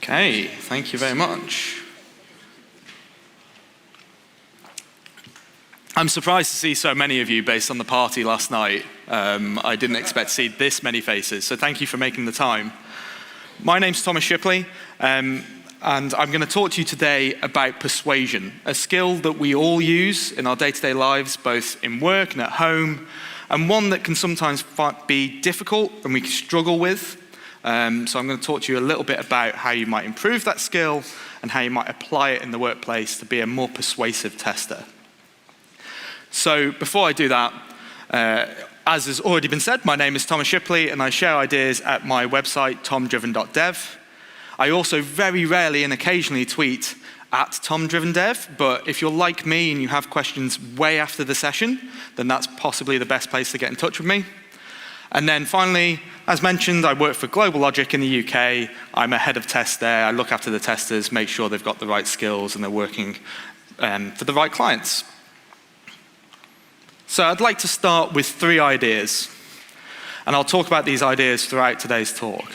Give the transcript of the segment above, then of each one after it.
Okay, thank you very much. I'm surprised to see so many of you based on the party last night. I didn't expect to see this many faces, so thank you for making the time. My name's Thomas Shipley, and I'm going to talk to you today about persuasion, a skill that we all use in our day-to-day lives, both in work and at home, and one that can sometimes be difficult and we can struggle with. So I'm going to talk to you a little bit about how you might improve that skill and how you might apply it in the workplace to be a more persuasive tester. So before I do that, as has already been said, my name is Thomas Shipley and I share ideas at my website, tomdriven.dev. I also very rarely and occasionally tweet at tomdrivendev, but if you're like me and you have questions way after the session, then that's possibly the best place to get in touch with me. And then finally, as mentioned, I work for Global Logic in the UK. I'm a head of test there. I look after the testers, make sure they've got the right skills and they're working for the right clients. So I'd like to start with 3 ideas, and I'll talk about these ideas throughout today's talk.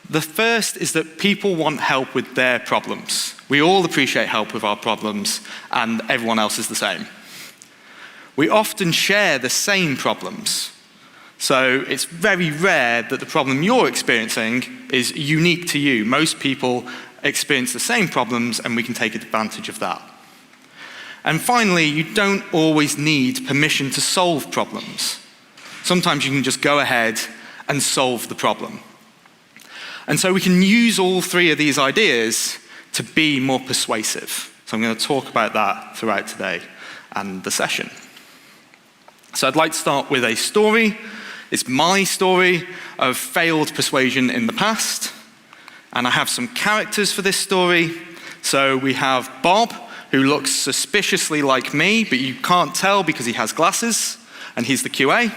The first is that people want help with their problems. We all appreciate help with our problems, and everyone else is the same. We often share the same problems, so it's very rare that the problem you're experiencing is unique to you. Most people experience the same problems, and we can take advantage of that. And finally, you don't always need permission to solve problems. Sometimes you can just go ahead and solve the problem. And so we can use all 3 of these ideas to be more persuasive. So I'm going to talk about that throughout today and the session. So I'd like to start with a story. It's my story of failed persuasion in the past. And I have some characters for this story. So we have Bob, who looks suspiciously like me, but you can't tell because he has glasses, and he's the QA.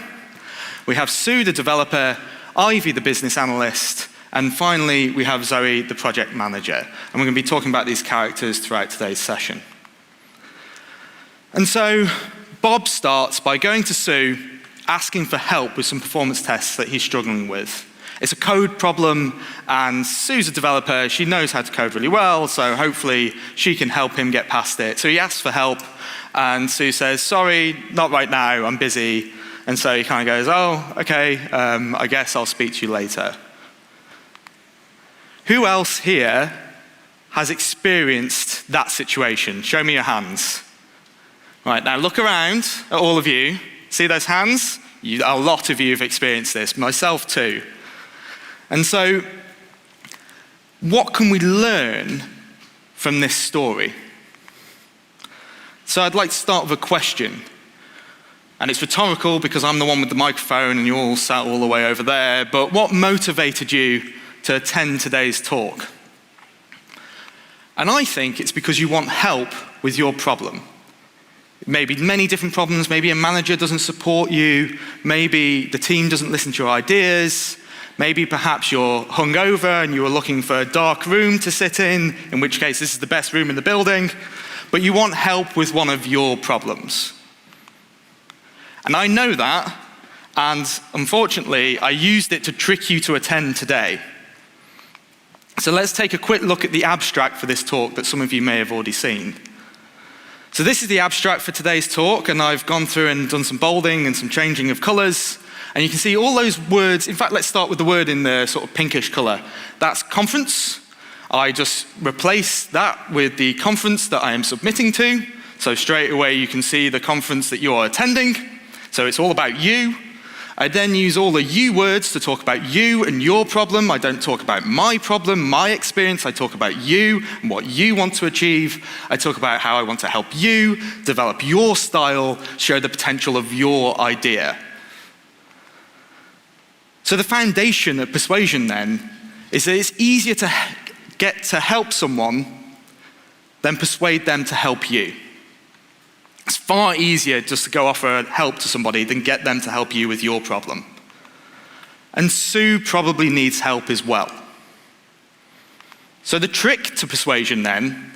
We have Sue, the developer, Ivy, the business analyst, and finally, we have Zoe, the project manager. And we're going to be talking about these characters throughout today's session. And so, Bob starts by going to Sue, asking for help with some performance tests that he's struggling with. It's a code problem, and Sue's a developer. She knows how to code really well, so hopefully she can help him get past it. So he asks for help, and Sue says, sorry, not right now, I'm busy. And so he kind of goes, oh, okay, I guess I'll speak to you later. Who else here has experienced that situation? Show me your hands. Right, now look around at all of you. See those hands? A lot of you have experienced this, myself too. And so, what can we learn from this story? So I'd like to start with a question. And it's rhetorical because I'm the one with the microphone and you all sat all the way over there. But what motivated you to attend today's talk? And I think it's because you want help with your problem. Maybe many different problems. Maybe a manager doesn't support you. Maybe the team doesn't listen to your ideas. Maybe perhaps you're hungover and you are looking for a dark room to sit in which case this is the best room in the building, but you want help with one of your problems. And I know that, and unfortunately, I used it to trick you to attend today. So let's take a quick look at the abstract for this talk that some of you may have already seen. So this is the abstract for today's talk, and I've gone through and done some bolding and some changing of colors. And you can see all those words. In fact, let's start with the word in the sort of pinkish color. That's conference. I just replace that with the conference that I am submitting to. So straight away you can see the conference that you are attending. So it's all about you. I then use all the you words to talk about you and your problem. I don't talk about my problem, my experience. I talk about you and what you want to achieve. I talk about how I want to help you develop your style, show the potential of your idea. So the foundation of persuasion then is that it's easier to get to help someone than persuade them to help you. It's far easier just to go offer help to somebody than get them to help you with your problem. And Sue probably needs help as well. So the trick to persuasion then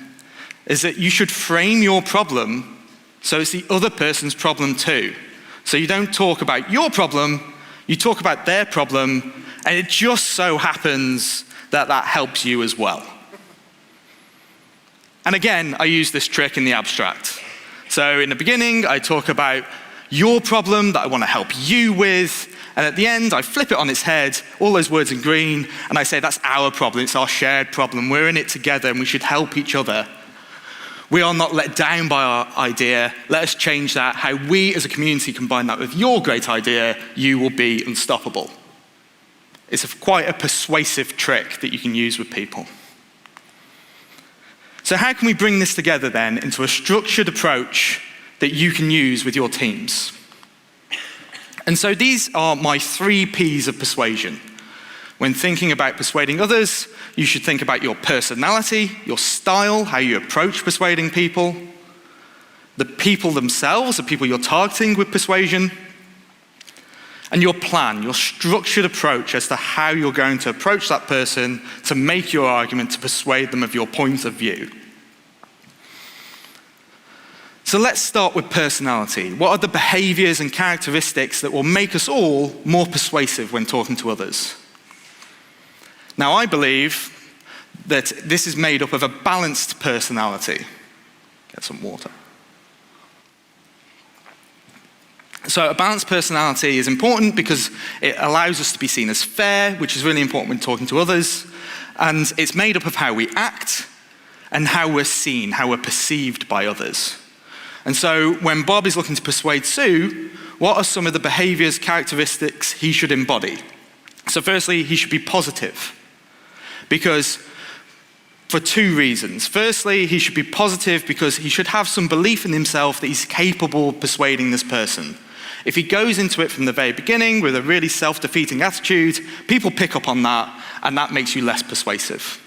is that you should frame your problem so it's the other person's problem too. So you don't talk about your problem, you talk about their problem, and it just so happens that helps you as well. And again, I use this trick in the abstract. So in the beginning, I talk about your problem that I want to help you with, and at the end, I flip it on its head, all those words in green, and I say that's our problem, it's our shared problem, we're in it together and we should help each other. We are not let down by our idea, let us change that. How we as a community combine that with your great idea, you will be unstoppable. It's quite a persuasive trick that you can use with people. So how can we bring this together then into a structured approach that you can use with your teams? And so these are my 3 Ps of persuasion. When thinking about persuading others, you should think about your personality, your style, how you approach persuading people, the people themselves, the people you're targeting with persuasion, and your plan, your structured approach as to how you're going to approach that person to make your argument, to persuade them of your point of view. So let's start with personality. What are the behaviors and characteristics that will make us all more persuasive when talking to others? Now, I believe that this is made up of a balanced personality. Get some water. So a balanced personality is important because it allows us to be seen as fair, which is really important when talking to others. And it's made up of how we act and how we're seen, how we're perceived by others. And so when Bob is looking to persuade Sue, what are some of the behaviors, characteristics he should embody? So firstly, he should be positive. Because for 2 reasons. Firstly, he should be positive because he should have some belief in himself that he's capable of persuading this person. If he goes into it from the very beginning with a really self-defeating attitude, people pick up on that, and that makes you less persuasive.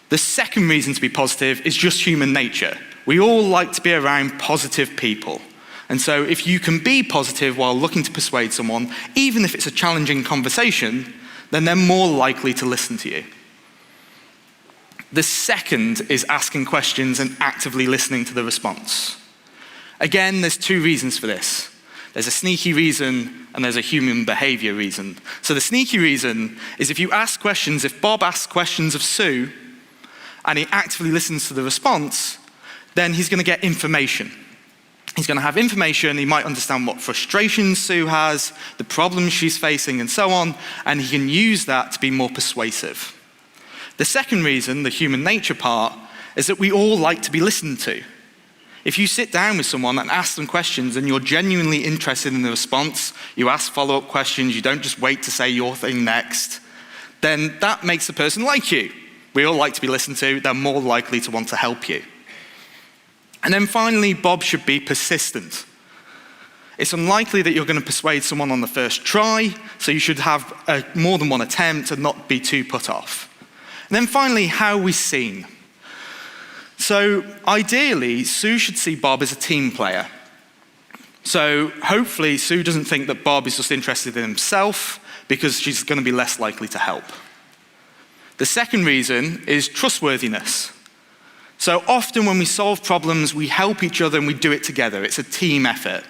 The second reason to be positive is just human nature. We all like to be around positive people. And so if you can be positive while looking to persuade someone, even if it's a challenging conversation, then they're more likely to listen to you. The second is asking questions and actively listening to the response. Again, there's 2 reasons for this. There's a sneaky reason and there's a human behavior reason. So the sneaky reason is if you ask questions, if Bob asks questions of Sue and he actively listens to the response, then he's going to get information. He's going to have information, he might understand what frustrations Sue has, the problems she's facing and so on, and he can use that to be more persuasive. The second reason, the human nature part, is that we all like to be listened to. If you sit down with someone and ask them questions and you're genuinely interested in the response, you ask follow-up questions, you don't just wait to say your thing next, then that makes the person like you. We all like to be listened to, they're more likely to want to help you. And then finally, Bob should be persistent. It's unlikely that you're going to persuade someone on the first try, so you should have more than one attempt and not be too put off. And then finally, how are we seen? So ideally, Sue should see Bob as a team player. So hopefully, Sue doesn't think that Bob is just interested in himself because she's going to be less likely to help. The second reason is trustworthiness. So often when we solve problems, we help each other and we do it together. It's a team effort.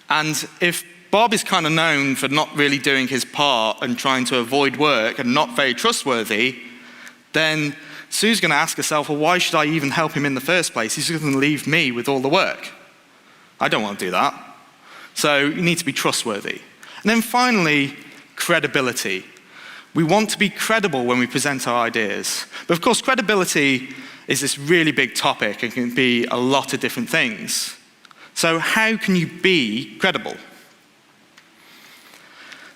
And if Bob is kind of known for not really doing his part and trying to avoid work and not very trustworthy, then Sue's going to ask herself, well, why should I even help him in the first place? He's going to leave me with all the work. I don't want to do that. So you need to be trustworthy. And then finally, credibility. We want to be credible when we present our ideas. But of course, credibility is this really big topic and can be a lot of different things. So how can you be credible?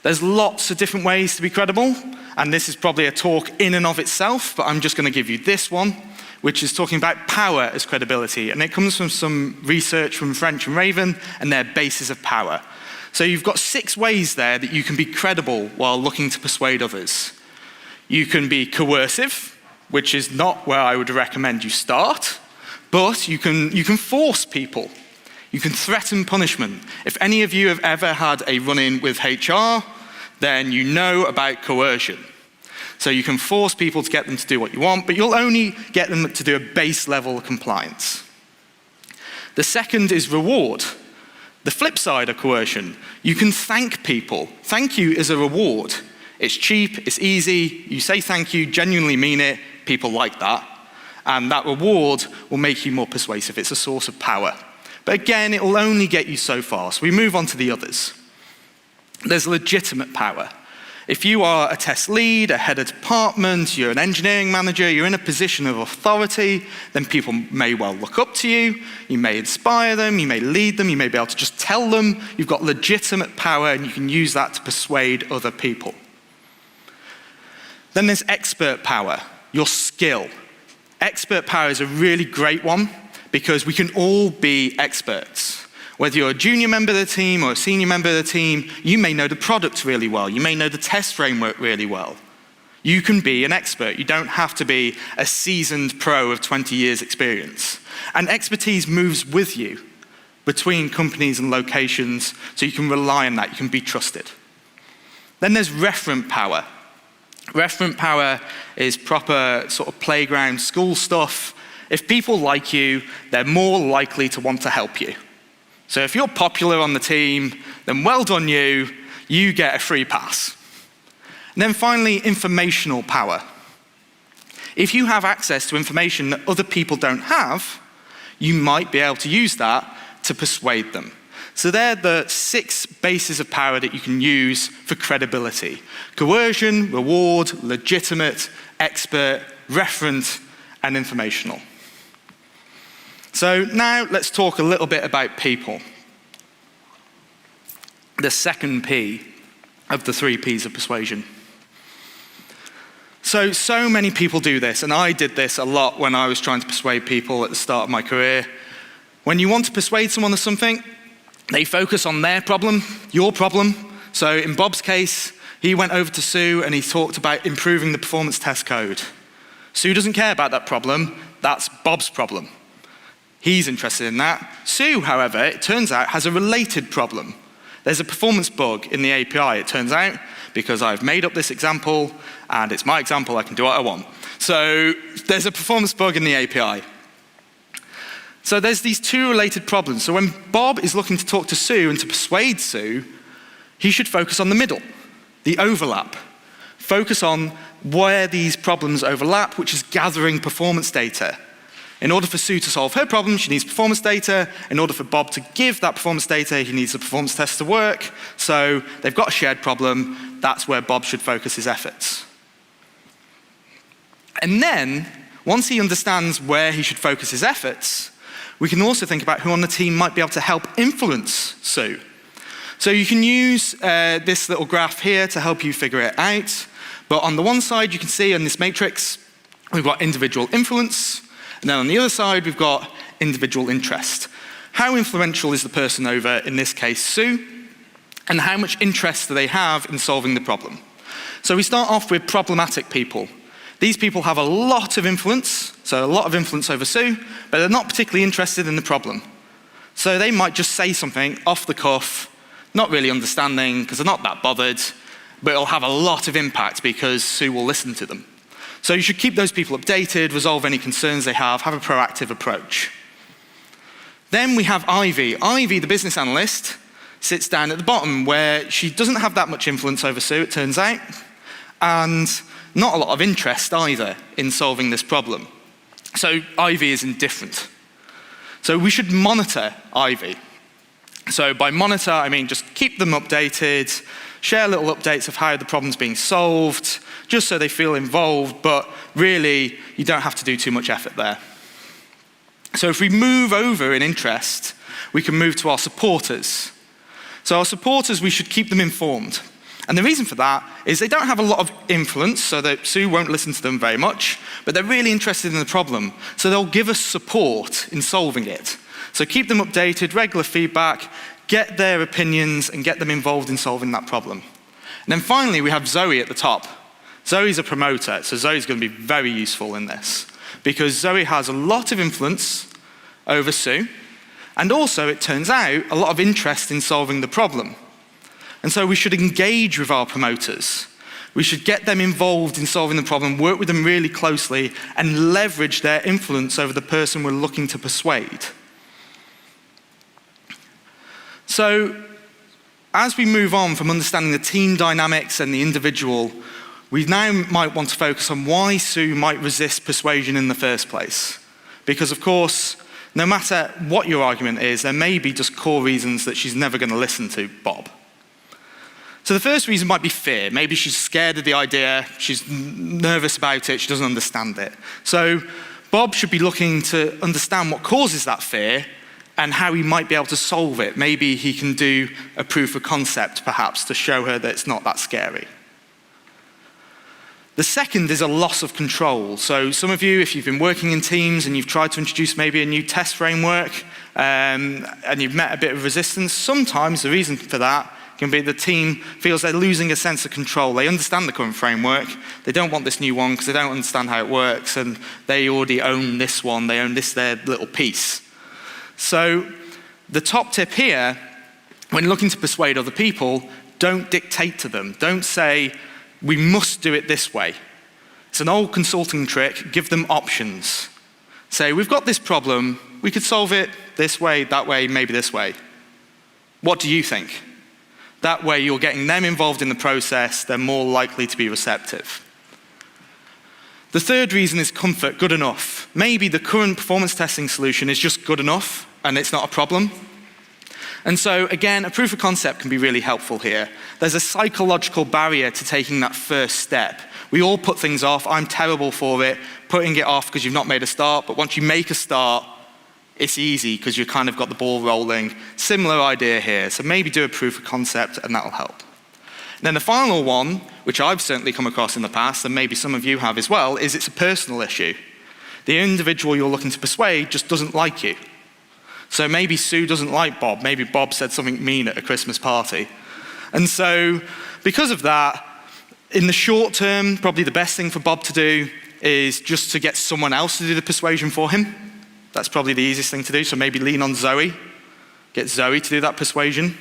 There's lots of different ways to be credible, and this is probably a talk in and of itself, but I'm just going to give you this one, which is talking about power as credibility, and it comes from some research from French and Raven and their basis of power. So you've got 6 ways there that you can be credible while looking to persuade others. You can be coercive, which is not where I would recommend you start, but you can force people. You can threaten punishment. If any of you have ever had a run-in with HR, then you know about coercion. So you can force people to get them to do what you want, but you'll only get them to do a base level of compliance. The second is reward. The flip side of coercion. You can thank people. Thank you is a reward. It's cheap, it's easy, you say thank you, genuinely mean it, people like that. And that reward will make you more persuasive. It's a source of power. But again, it will only get you so far. So we move on to the others. There's legitimate power. If you are a test lead, a head of department, you're an engineering manager, you're in a position of authority, then people may well look up to you, you may inspire them, you may lead them, you may be able to just tell them you've got legitimate power and you can use that to persuade other people. Then there's expert power, your skill. Expert power is a really great one because we can all be experts. Whether you're a junior member of the team or a senior member of the team, you may know the product really well. You may know the test framework really well. You can be an expert. You don't have to be a seasoned pro of 20 years experience. And expertise moves with you between companies and locations, so you can rely on that. You can be trusted. Then there's referent power. Referent power is proper sort of playground school stuff. If people like you, they're more likely to want to help you. So if you're popular on the team, then well done you get a free pass. And then finally, informational power. If you have access to information that other people don't have, you might be able to use that to persuade them. So they're the 6 bases of power that you can use for credibility. Coercion, reward, legitimate, expert, referent, and informational. So now let's talk a little bit about people. The second P of the 3 Ps of persuasion. So many people do this, and I did this a lot when I was trying to persuade people at the start of my career. When you want to persuade someone of something, they focus on their problem, your problem. So in Bob's case, he went over to Sue and he talked about improving the performance test code. Sue doesn't care about that problem, that's Bob's problem. He's interested in that. Sue, however, it turns out, has a related problem. There's a performance bug in the API, it turns out, because I've made up this example, and it's my example, I can do what I want. So there's a performance bug in the API. So there's these 2 related problems. So when Bob is looking to talk to Sue and to persuade Sue, he should focus on the middle, the overlap. Focus on where these problems overlap, which is gathering performance data. In order for Sue to solve her problem, she needs performance data. In order for Bob to give that performance data, he needs the performance test to work. So they've got a shared problem. That's where Bob should focus his efforts. And then, once he understands where he should focus his efforts, we can also think about who on the team might be able to help influence Sue. So you can use this little graph here to help you figure it out. But on the one side, you can see in this matrix, we've got individual influence. And then on the other side, we've got individual interest. How influential is the person over, in this case, Sue? And how much interest do they have in solving the problem? So we start off with problematic people. These people have a lot of influence, so a lot of influence over Sue, but they're not particularly interested in the problem. So they might just say something off the cuff, not really understanding, because they're not that bothered, but it'll have a lot of impact because Sue will listen to them. So you should keep those people updated, resolve any concerns they have a proactive approach. Then we have Ivy. Ivy, the business analyst, sits down at the bottom where she doesn't have that much influence over Sue, it turns out, and not a lot of interest either in solving this problem. So Ivy is indifferent. So we should monitor Ivy. So by monitor, I mean just keep them updated, share little updates of how the problem's being solved, just so they feel involved, but really, you don't have to do too much effort there. So if we move over in interest, we can move to our supporters. So our supporters, we should keep them informed. And the reason for that is they don't have a lot of influence, so that Sue won't listen to them very much, but they're really interested in the problem, so they'll give us support in solving it. So keep them updated, regular feedback, get their opinions, and get them involved in solving that problem. And then finally, we have Zoe at the top. Zoe's a promoter, so Zoe's going to be very useful in this, because Zoe has a lot of influence over Sue, and also, it turns out, a lot of interest in solving the problem. And so we should engage with our promoters. We should get them involved in solving the problem, work with them really closely, and leverage their influence over the person we're looking to persuade. So as we move on from understanding the team dynamics and the individual, we now might want to focus on why Sue might resist persuasion in the first place. Because of course, no matter what your argument is, there may be just core reasons that she's never going to listen to Bob. So the first reason might be fear. Maybe she's scared of the idea, she's nervous about it, she doesn't understand it. So Bob should be looking to understand what causes that fear and how he might be able to solve it. Maybe he can do a proof of concept, perhaps, to show her that it's not that scary. The second is a loss of control. So some of you, if you've been working in teams and you've tried to introduce maybe a new test framework and you've met a bit of resistance, sometimes the reason for that can be the team feels they're losing a sense of control. They understand the current framework, they don't want this new one because they don't understand how it works, and they already own this one, they own this their little piece. So the top tip here, when looking to persuade other people, don't dictate to them. Don't say, we must do it this way. It's an old consulting trick, give them options. Say, we've got this problem, we could solve it this way, that way, maybe this way. What do you think? That way you're getting them involved in the process, they're more likely to be receptive. The third reason is comfort, good enough. Maybe the current performance testing solution is just good enough and it's not a problem. And so again, a proof of concept can be really helpful here. There's a psychological barrier to taking that first step. We all put things off, I'm terrible for it, putting it off because you've not made a start, but once you make a start, it's easy because you've kind of got the ball rolling. Similar idea here, so maybe do a proof of concept and that'll help. And then the final one, which I've certainly come across in the past, and maybe some of you have as well, is it's a personal issue. The individual you're looking to persuade just doesn't like you. So maybe Sue doesn't like Bob, maybe Bob said something mean at a Christmas party. And so because of that, in the short term, probably the best thing for Bob to do is just to get someone else to do the persuasion for him. That's probably the easiest thing to do, so maybe lean on Zoe, get Zoe to do that persuasion.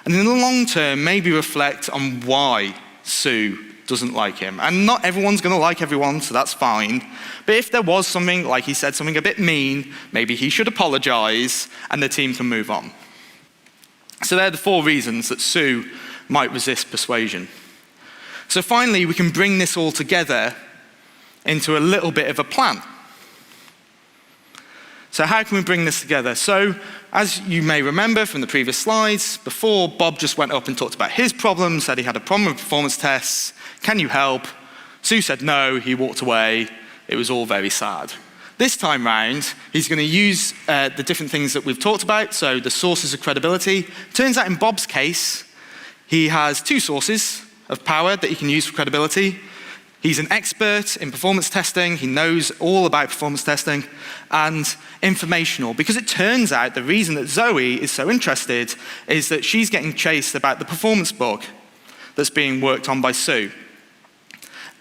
And in the long term, maybe reflect on why Sue doesn't like him. And not everyone's gonna like everyone, so that's fine. But if there was something, like he said something a bit mean, maybe he should apologize and the team can move on. So they're the 4 reasons that Sue might resist persuasion. So finally, we can bring this all together into a little bit of a plan. So how can we bring this together? So as you may remember from the previous slides, before Bob just went up and talked about his problem, said he had a problem with performance tests, can you help? Sue said no, he walked away, it was all very sad. This time round, he's going to use the different things that we've talked about, so the sources of credibility. Turns out in Bob's case, he has 2 sources of power that he can use for credibility. He's an expert in performance testing, he knows all about performance testing, and informational, because it turns out the reason that Zoe is so interested is that she's getting chased about the performance bug that's being worked on by Sue.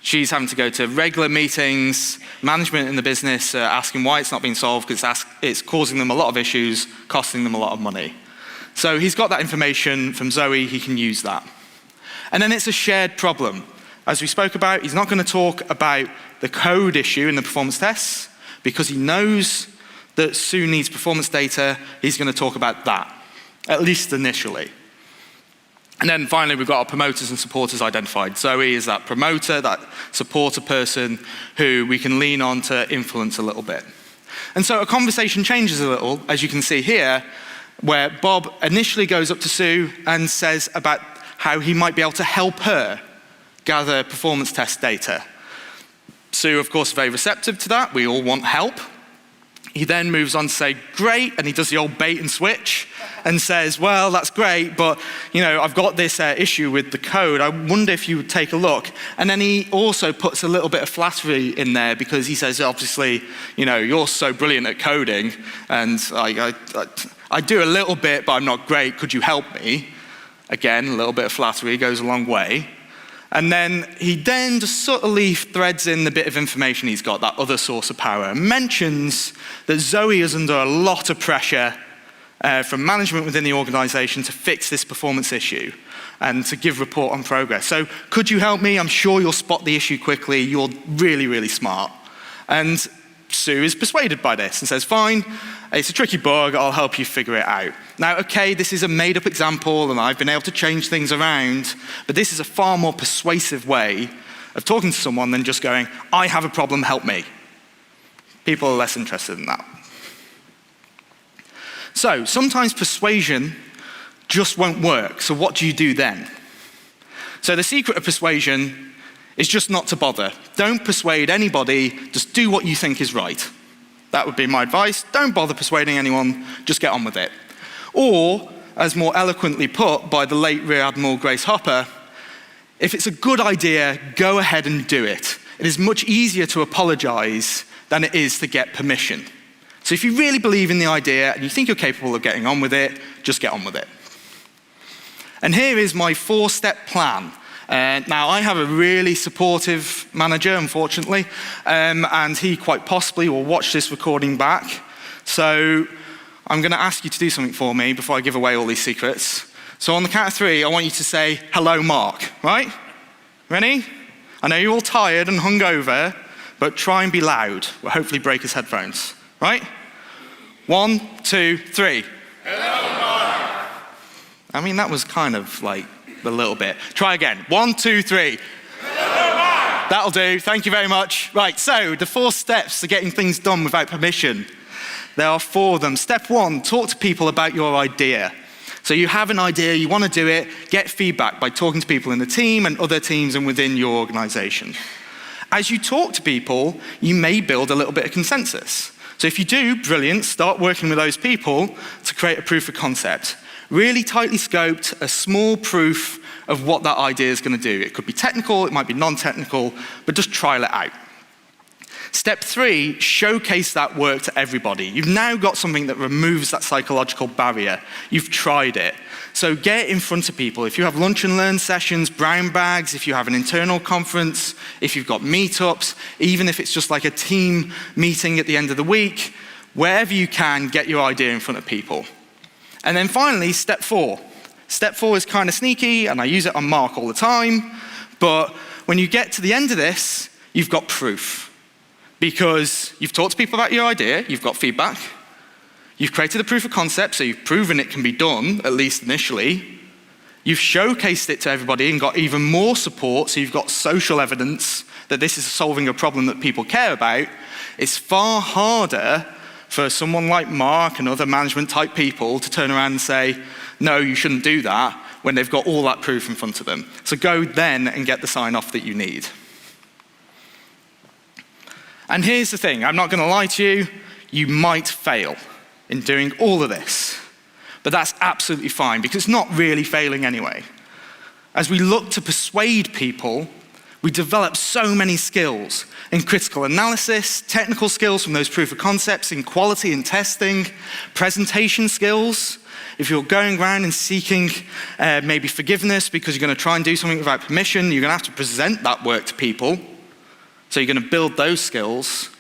She's having to go to regular meetings, management in the business asking why it's not being solved because it's causing them a lot of issues, costing them a lot of money. So he's got that information from Zoe, he can use that. And then it's a shared problem. As we spoke about, he's not going to talk about the code issue in the performance tests because he knows that Sue needs performance data. He's going to talk about that, at least initially. And then finally, we've got our promoters and supporters identified. Zoe is that promoter, that supporter person who we can lean on to influence a little bit. And so a conversation changes a little, as you can see here, where Bob initially goes up to Sue and says about how he might be able to help her gather performance test data. Sue, of course, is very receptive to that. We all want help. He then moves on to say, great, and he does the old bait and switch and says, well, that's great, but I've got this issue with the code. I wonder if you would take a look. And then he also puts a little bit of flattery in there because he says, obviously, you're so brilliant at coding, and I do a little bit, but I'm not great. Could you help me? Again, a little bit of flattery goes a long way. And then he then just subtly threads in the bit of information he's got, that other source of power, and mentions that Zoe is under a lot of pressure from management within the organization to fix this performance issue and to give report on progress. So could you help me? I'm sure you'll spot the issue quickly. You're really, really smart. And Sue is persuaded by this and says, fine, it's a tricky bug, I'll help you figure it out. Now, okay, this is a made-up example, and I've been able to change things around, but this is a far more persuasive way of talking to someone than just going, I have a problem, help me. People are less interested in that. So, sometimes persuasion just won't work, so what do you do then? So the secret of persuasion is just not to bother. Don't persuade anybody, just do what you think is right. That would be my advice. Don't bother persuading anyone, just get on with it. Or, as more eloquently put by the late Rear Admiral Grace Hopper, if it's a good idea, go ahead and do it. It is much easier to apologize than it is to get permission. So if you really believe in the idea and you think you're capable of getting on with it, just get on with it. And here is my 4-step plan. Now, I have a really supportive manager, unfortunately, and he quite possibly will watch this recording back. So I'm going to ask you to do something for me before I give away all these secrets. So on the count of 3, I want you to say, hello, Mark, right? Ready? I know you're all tired and hungover, but try and be loud. We'll hopefully break his headphones, right? 1, 2, 3. Hello, Mark. I mean, that was kind of like a little bit. Try again. 1, 2, 3. Hello, Mark. That'll do. Thank you very much. Right, so the 4 steps to getting things done without permission. There are 4 of them. Step 1, talk to people about your idea. So you have an idea, you want to do it, get feedback by talking to people in the team and other teams and within your organization. As you talk to people, you may build a little bit of consensus. So if you do, brilliant, start working with those people to create a proof of concept. Really tightly scoped, a small proof of what that idea is going to do. It could be technical, it might be non-technical, but just trial it out. Step 3, showcase that work to everybody. You've now got something that removes that psychological barrier. You've tried it. So get it in front of people. If you have lunch and learn sessions, brown bags, if you have an internal conference, if you've got meetups, even if it's just like a team meeting at the end of the week, wherever you can, get your idea in front of people. And then finally, step 4. Step 4 is kind of sneaky, and I use it on Mark all the time, but when you get to the end of this, you've got proof. Because you've talked to people about your idea, you've got feedback, you've created a proof of concept, so you've proven it can be done, at least initially. You've showcased it to everybody and got even more support, so you've got social evidence that this is solving a problem that people care about. It's far harder for someone like Mark and other management type people to turn around and say, no, you shouldn't do that, when they've got all that proof in front of them. So go then and get the sign off that you need. And here's the thing, I'm not going to lie to you, you might fail in doing all of this. But that's absolutely fine, because it's not really failing anyway. As we look to persuade people, we develop so many skills in critical analysis, technical skills from those proof of concepts, in quality and testing, presentation skills. If you're going around and seeking maybe forgiveness because you're going to try and do something without permission, you're going to have to present that work to people. So you're going to build those skills.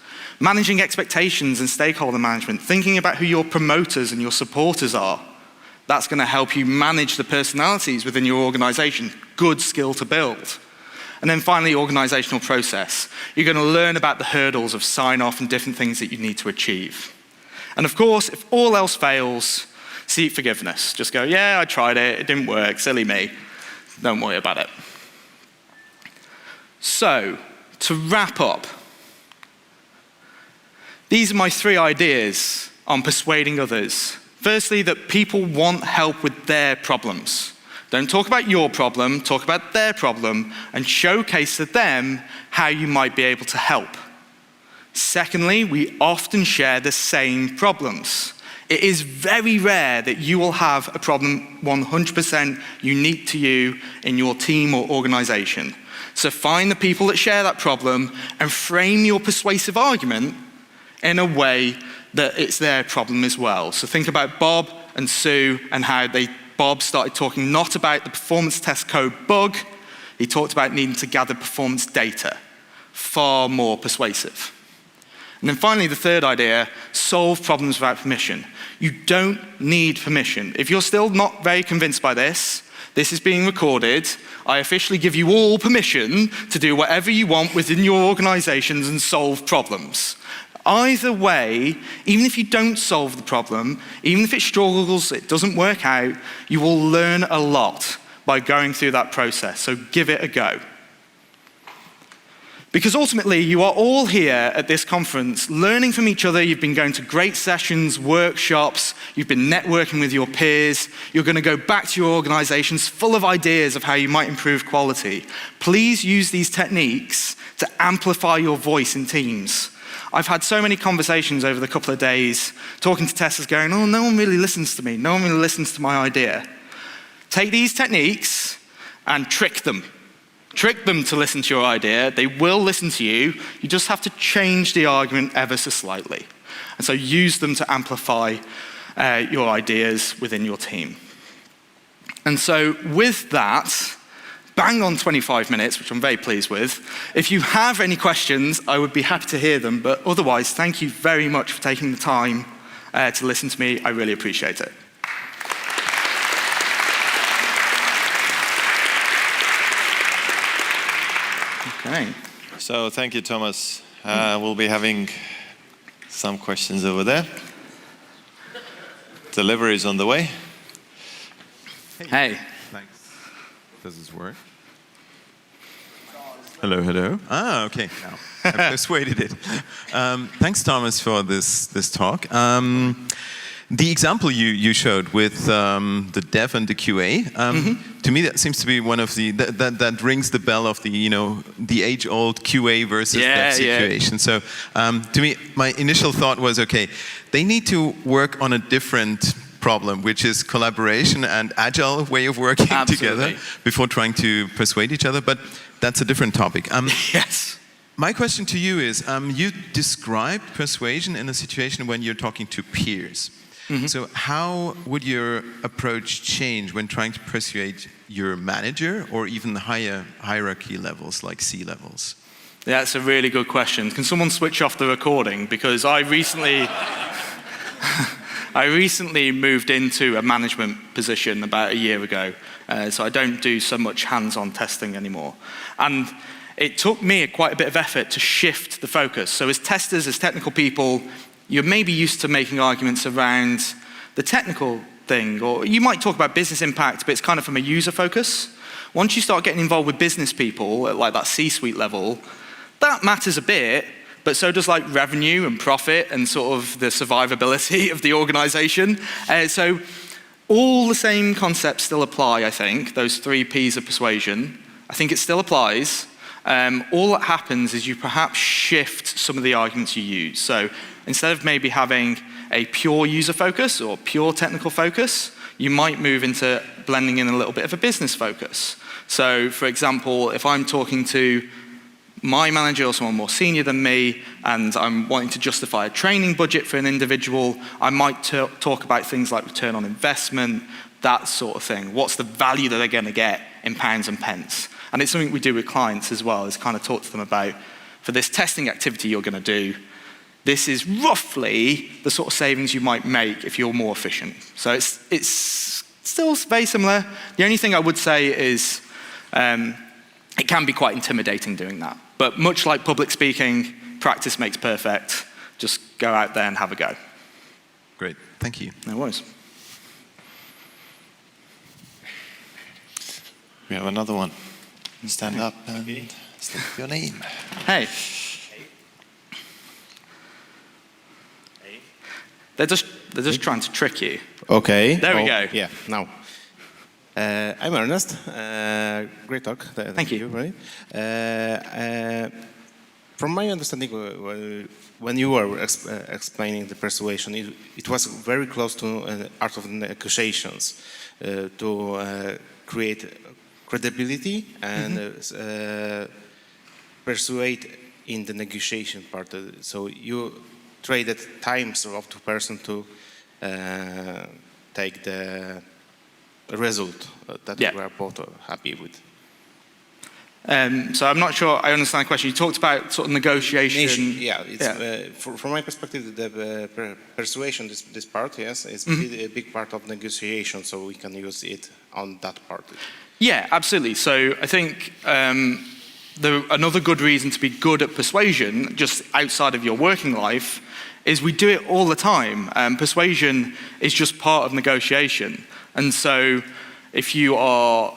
Managing expectations and stakeholder management, thinking about who your promoters and your supporters are. That's going to help you manage the personalities within your organization. Good skill to build. And then finally, organizational process. You're going to learn about the hurdles of sign-off and different things that you need to achieve. And of course, if all else fails, seek forgiveness. Just go, yeah, I tried it, it didn't work, silly me. Don't worry about it. So, to wrap up, these are my 3 ideas on persuading others. Firstly, that people want help with their problems. Don't talk about your problem, talk about their problem, and showcase to them how you might be able to help. Secondly, we often share the same problems. It is very rare that you will have a problem 100% unique to you in your team or organization. So find the people that share that problem and frame your persuasive argument in a way that it's their problem as well. So think about Bob and Sue and how Bob started talking not about the performance test code bug, he talked about needing to gather performance data. Far more persuasive. And then finally, the 3rd idea, solve problems without permission. You don't need permission. If you're still not very convinced by this is being recorded. I officially give you all permission to do whatever you want within your organizations and solve problems. Either way, even if you don't solve the problem, even if it struggles, it doesn't work out, you will learn a lot by going through that process. So give it a go. Because ultimately, you are all here at this conference learning from each other. You've been going to great sessions, workshops, you've been networking with your peers. You're going to go back to your organizations full of ideas of how you might improve quality. Please use these techniques to amplify your voice in teams. I've had so many conversations over the couple of days talking to testers going, oh, no one really listens to me. No one really listens to my idea. Take these techniques and trick them. Trick them to listen to your idea. They will listen to you. You just have to change the argument ever so slightly. And so use them to amplify your ideas within your team. And so with that, bang on 25 minutes, which I'm very pleased with. If you have any questions, I would be happy to hear them. But otherwise, thank you very much for taking the time to listen to me. I really appreciate it. Okay. So thank you, Thomas. We'll be having some questions over there. Delivery is on the way. Hey. Thanks. Does this work? Hello, hello. Ah, okay. Now I persuaded it. Thanks, Thomas, for this talk. The example you showed with the dev and the QA, to me that seems to be one of the that rings the bell of the age-old QA versus dev situation. So to me, my initial thought was, okay, they need to work on a different problem, which is collaboration and agile way of working together before trying to persuade each other. But that's a different topic. Yes. My question to you is, you described persuasion in a situation when you're talking to peers. So how would your approach change when trying to persuade your manager or even higher hierarchy levels like C levels? Yeah, that's a really good question. Can someone switch off the recording? Because I recently moved into a management position about a year ago, so I don't do so much hands-on testing anymore. And it took me quite a bit of effort to shift the focus. So as testers, as technical people, you're maybe used to making arguments around the technical thing, or you might talk about business impact, but it's kind of from a user focus. Once you start getting involved with business people at like that C-suite level, that matters a bit, but so does like revenue and profit and sort of the survivability of the organization. So all the same concepts still apply, I think, those 3 Ps of persuasion. I think it still applies. All that happens is you perhaps shift some of the arguments you use. So instead of maybe having a pure user focus or pure technical focus, you might move into blending in a little bit of a business focus. So for example, if I'm talking to my manager or someone more senior than me and I'm wanting to justify a training budget for an individual, I might talk about things like return on investment, that sort of thing. What's the value that they're going to get in pounds and pence? And it's something we do with clients as well, is kind of talk to them about, for this testing activity you're going to do, this is roughly the sort of savings you might make if you're more efficient. So it's still very similar. The only thing I would say is it can be quite intimidating doing that. But much like public speaking, practice makes perfect. Just go out there and have a go. Great, thank you. No worries. We have another one. Stand up and state your name. Hey. They're just trying to trick you. Okay. There we go. Yeah, now. I'm Ernest. Great talk. Thank you. Right? From my understanding, when you were explaining the persuasion, it was very close to art of negotiations to create credibility and persuade in the negotiation part. So you traded times of the person to take the result that we are both happy with. So I'm not sure I understand the question. You talked about sort of negotiation. From my perspective, the persuasion, this part, yes, is a big part of negotiation, so we can use it on that part. Yeah, absolutely. So I think another good reason to be good at persuasion, just outside of your working life, is we do it all the time. Persuasion is just part of negotiation. And so if you are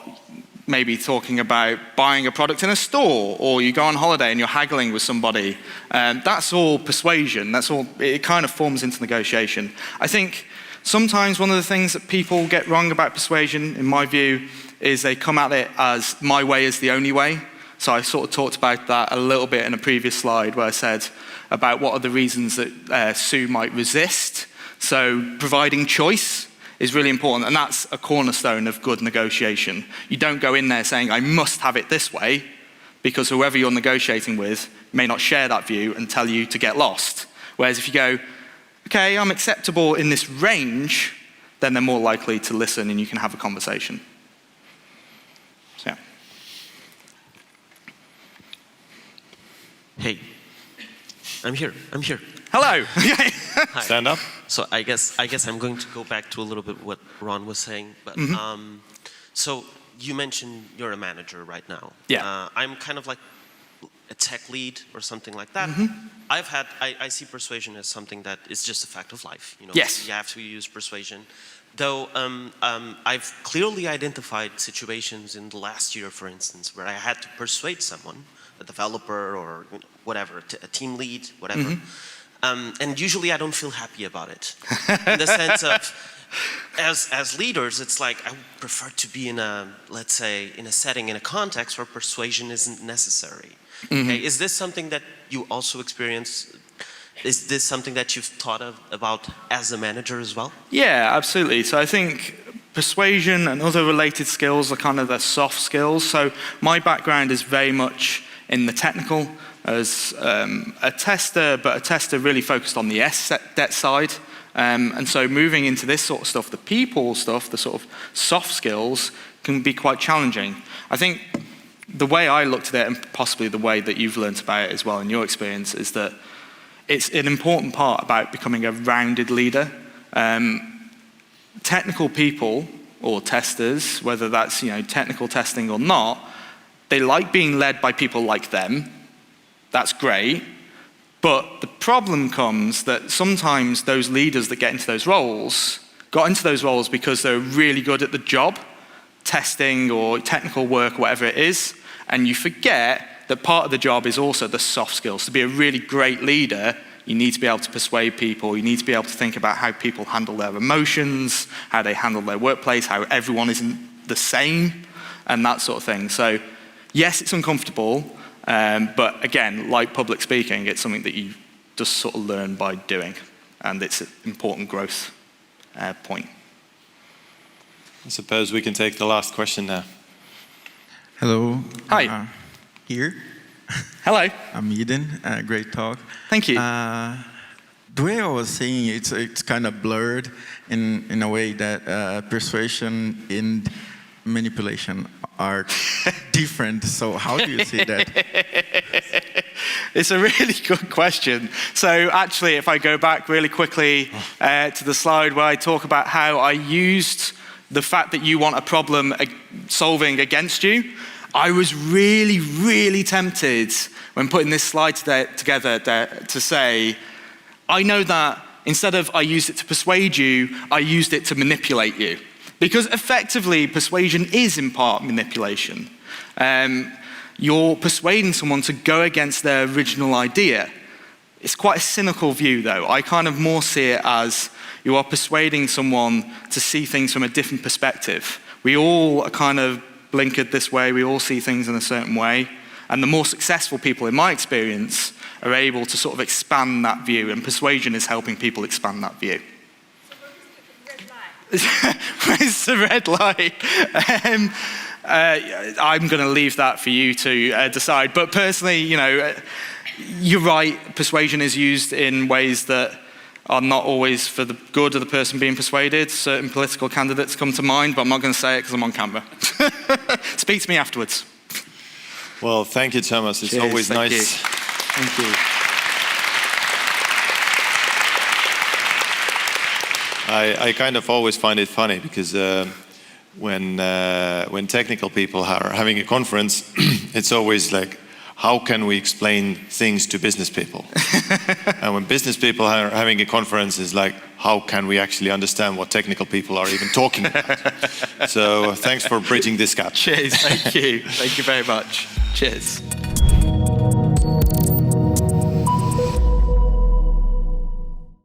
maybe talking about buying a product in a store, or you go on holiday and you're haggling with somebody, that's all persuasion. That's all, it kind of forms into negotiation. I think sometimes one of the things that people get wrong about persuasion, in my view, is they come at it as my way is the only way. So I sort of talked about that a little bit in a previous slide where I said about what are the reasons that Sue might resist. So providing choice is really important, and that's a cornerstone of good negotiation. You don't go in there saying, I must have it this way, because whoever you're negotiating with may not share that view and tell you to get lost. Whereas if you go, okay, I'm acceptable in this range, then they're more likely to listen and you can have a conversation. So, yeah. Hey, I'm here. Hello. Hi. Stand up. So I guess I'm going to go back to a little bit what Ron was saying. But so you mentioned you're a manager right now. Yeah. I'm kind of like a tech lead or something like that. I see persuasion as something that is just a fact of life. You know, Yes. you have to use persuasion. Though I've clearly identified situations in the last year, for instance, where I had to persuade someone, a developer or whatever, a team lead, whatever. And usually I don't feel happy about it. In the sense of, as leaders, it's like I would prefer to be in a, let's say, in a setting, in a context where persuasion isn't necessary. Okay? Is this something that you also experience? Is this something that you've thought about as a manager as well? Yeah, absolutely. So I think persuasion and other related skills are kind of the soft skills. So my background is very much in the technical as a tester, but a tester really focused on the debt side. And so moving into this sort of stuff, the people stuff, the sort of soft skills can be quite challenging. I think the way I looked at it, and possibly the way that you've learned about it as well in your experience, is that it's an important part about becoming a rounded leader. Technical people or testers, whether that's technical testing or not, they like being led by people like them. That's great. But the problem comes that sometimes those leaders that get into those roles got into those roles because they're really good at the job, testing or technical work, whatever it is, and you forget that part of the job is also the soft skills. To be a really great leader, you need to be able to persuade people, you need to be able to think about how people handle their emotions, how they handle their workplace, how everyone isn't the same, and that sort of thing. So yes, it's uncomfortable, but again, like public speaking, it's something that you just sort of learn by doing, and it's an important growth point. I suppose we can take the last question now. Hello. Hi. Here. Hello. I'm Eden. Great talk. Thank you. The way I was saying it's kind of blurred in a way that persuasion and manipulation are different. So how do you see that? It's a really good question. So actually, if I go back really quickly to the slide where I talk about how I used the fact that you want a problem solving against you, I was really, really tempted when putting this slide together to say, I know that instead of I used it to persuade you, I used it to manipulate you. Because effectively, persuasion is in part manipulation. You're persuading someone to go against their original idea. It's quite a cynical view, though. I kind of more see it as you are persuading someone to see things from a different perspective. We all are kind of blinkered this way. We all see things in a certain way. And the more successful people, in my experience, are able to sort of expand that view. And persuasion is helping people expand that view. Where's the red light? I'm going to leave that for you to decide. But personally, you're right. Persuasion is used in ways that are not always for the good of the person being persuaded. Certain political candidates come to mind, but I'm not going to say it because I'm on camera. Speak to me afterwards. Well, thank you, Thomas. It's always nice. Thank you. I kind of always find it funny because when technical people are having a conference, it's always like how can we explain things to business people? And when business people are having a conference, it's like, how can we actually understand what technical people are even talking about? So thanks for bridging this gap. Cheers, thank you. Thank you very much. Cheers.